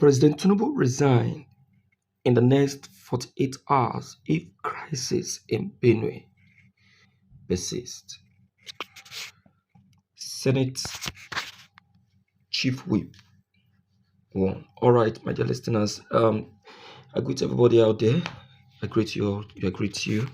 President Tinubu resign in the next 48 hours if crisis in Benue persists. Senate Chief Whip won. All right, my dear listeners. I greet everybody out there. I greet you all. I greet you.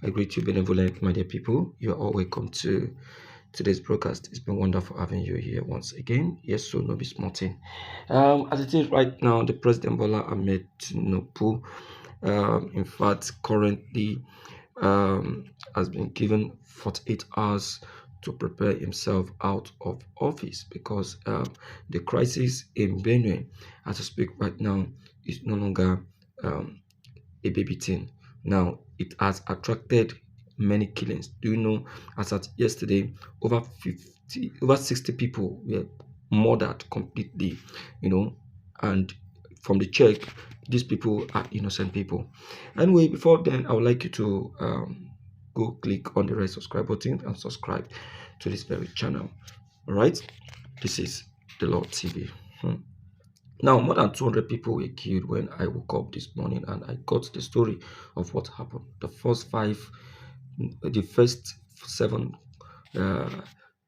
I greet you, benevolent, my dear people. You are all welcome to today's broadcast. It's been wonderful having you here once again. Yes, so no be smarting. As it is right now, the President Bola Ahmed Tinubu, in fact, currently has been given 48 hours to prepare himself out of office because the crisis in Benue, as I speak right now, is no longer a baby thing. Now, it has attracted many killings. Do you know, as at yesterday, over 60 people were murdered completely, and from the check, these people are innocent people. Anyway, before then, I would like you to go click on the red subscribe button and subscribe to this very channel. All right, this is the Lord TV. Now, more than 200 people were killed when I woke up this morning and I got the story of what happened. The first seven, uh,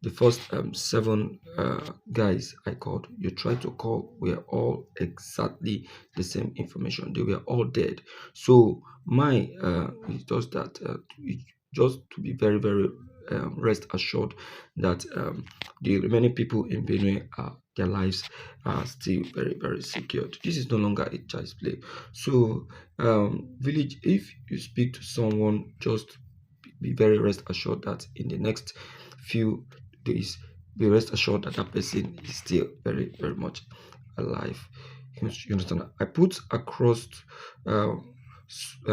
the first seven guys I called, you tried to call, were all exactly the same information. They were all dead. So my is just that just to be very, very rest assured that the remaining people in Benue are their lives are still very, very secured. This is no longer a child's play. So, village, if you speak to someone, just be very rest assured that in the next few days, be rest assured that that person is still very, very much alive. You understand? I put across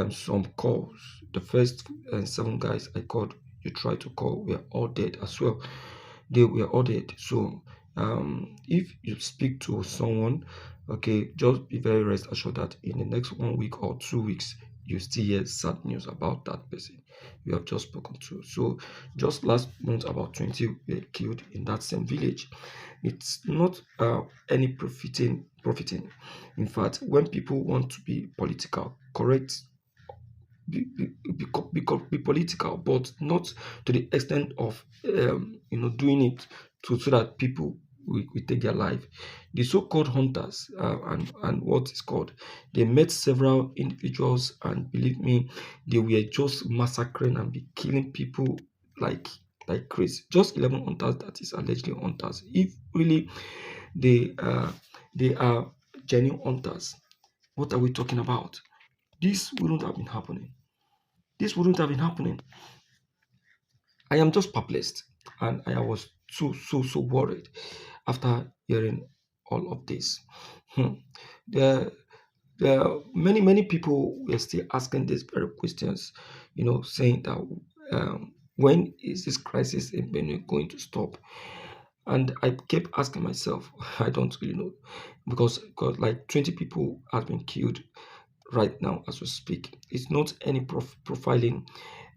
some calls. The first seven guys I called, you tried to call, were all dead as well. They were all dead. So if you speak to someone, okay, just be very rest assured that in the next 1 week or 2 weeks, you still hear sad news about that person you have just spoken to. So just last month, about 20 were killed in that same village. It's not any profiting. In fact, when people want to be political correct, be political, but not to the extent of doing it so that people will take their life. The so-called hunters and what is called, they met several individuals, and believe me, they were just massacring and be killing people like crazy. Just 11 hunters that is allegedly hunters. If really they they are genuine hunters, what are we talking about? This wouldn't have been happening. This wouldn't have been happening. I am just perplexed, and I was so worried after hearing all of this. Hmm. There, there are many people were still asking these very questions, saying that when is this crisis in Benue going to stop? And I kept asking myself, I don't really know, because like 20 people have been killed right now as we speak. It's not any profiling.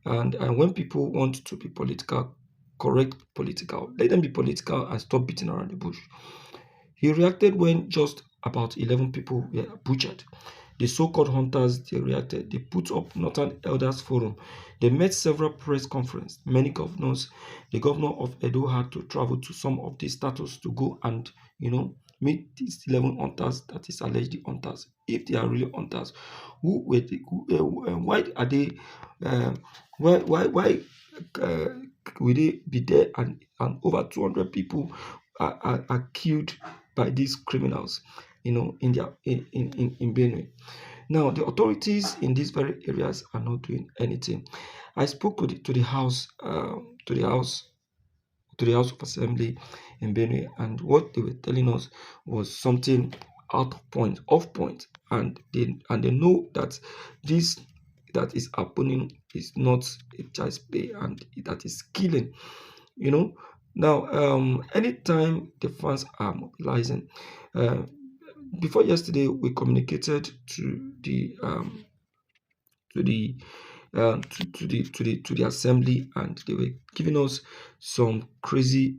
And when people want to be political, correct political, let them be political and stop beating around the bush. He reacted when just about 11 people were butchered. The so-called hunters, they reacted. They put up Northern Elders Forum. They made several press conferences. Many governors, the governor of Edo had to travel to some of these status to go and, meet these 11 hunters that is allegedly hunters. If they are really hunters, why are they, uh, why uh, will they be there and over 200 people are killed by these criminals, in their in Benue. Now the authorities in these very areas are not doing anything. I spoke to the house to the House of Assembly in Benue, and what they were telling us was something off point, and they know that this that is happening is not a child's play, and that is killing. You know, now anytime the fans are mobilizing, uh, before yesterday we communicated to the to the assembly, and they were giving us some crazy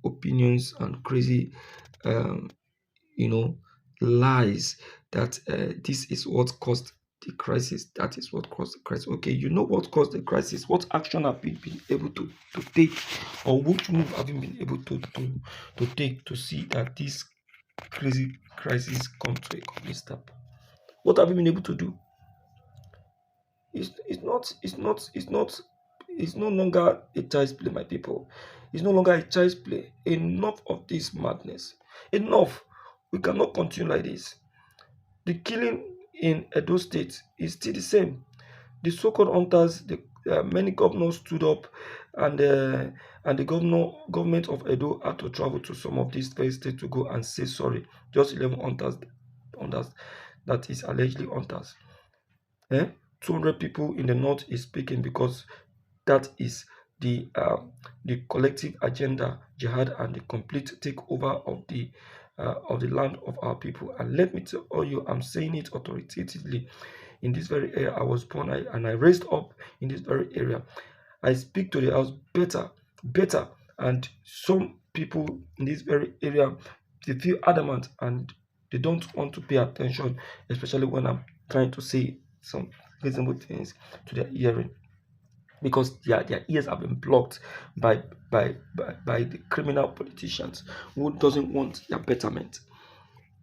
opinions and crazy um, you know lies that this is what caused the crisis. That is what caused the crisis. Okay, you know what caused the crisis. What action have you been able to take, or which move have you been able to take to see that this crazy crisis come to a complete stop? What have you been able to do? It's no longer a child's play, my people. It's no longer a child's play. Enough of this madness. Enough. We cannot continue like this. The killing in Edo State is still the same. The so-called hunters, many governors stood up, and the government of Edo had to travel to some of these very states to go and say sorry. Just 11 hunters that is allegedly hunters. 200 people in the north is speaking because that is the collective agenda, jihad, and the complete takeover of the land of our people. And let me tell you, I'm saying it authoritatively. In this very area, I was born, and I raised up in this very area. I speak to the house better, and some people in this very area, they feel adamant and they don't want to pay attention, especially when I'm trying to say some reasonable things to their hearing, because their ears have been blocked by the criminal politicians who doesn't want their betterment.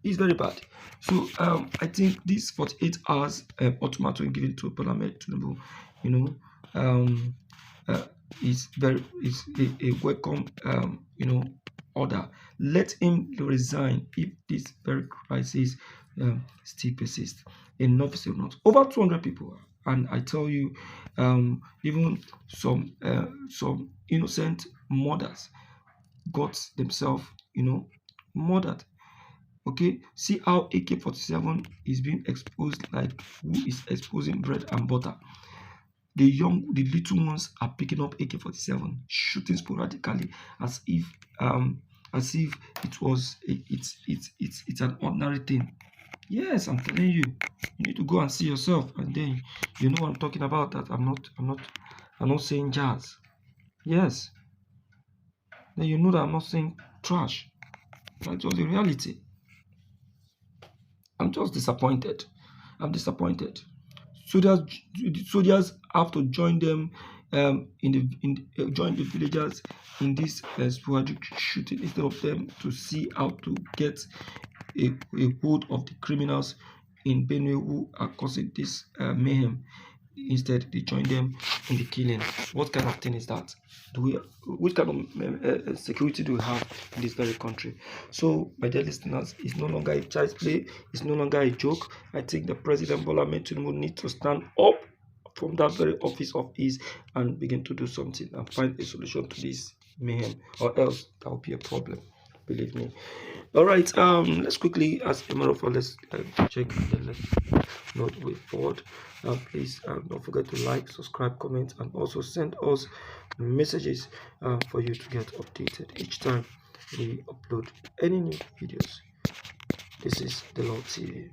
It's very bad. So I think this 48 hours ultimatum given to Parliament Tinubu, you know, um, uh, is a welcome order. Let him resign if this very crisis still persists. Enough is enough. Over 200 people, and I tell you, even some innocent mothers got themselves, murdered. Okay, see how AK-47 is being exposed, like who is exposing bread and butter. The little ones are picking up AK-47, shooting sporadically as if it was it's an ordinary thing. Yes, I'm telling you, you need to go and see yourself, and then you know what I'm talking about. That I'm not saying jazz. Yes, then you know that I'm not saying trash. That's just the reality. I'm just disappointed. I'm disappointed. Soldiers, soldiers have to join them join the villagers in this sporadic shooting instead of them to see how to get a hold of the criminals in Benue who are causing this mayhem. Instead, they join them in the killing. What kind of thing is that? Which kind of security do we have in this very country? So, my dear listeners, it's no longer a child's play. It's no longer a joke. I think the President Bola Ahmed Tinubu needs to stand up from that very office of his and begin to do something and find a solution to this mayhem, or else that will be a problem. Believe me. All right. Let's quickly, as a matter of fact, let's check and then let's not wait forward. Please don't forget to like, subscribe, comment, and also send us messages for you to get updated each time we upload any new videos. This is the Lord TV.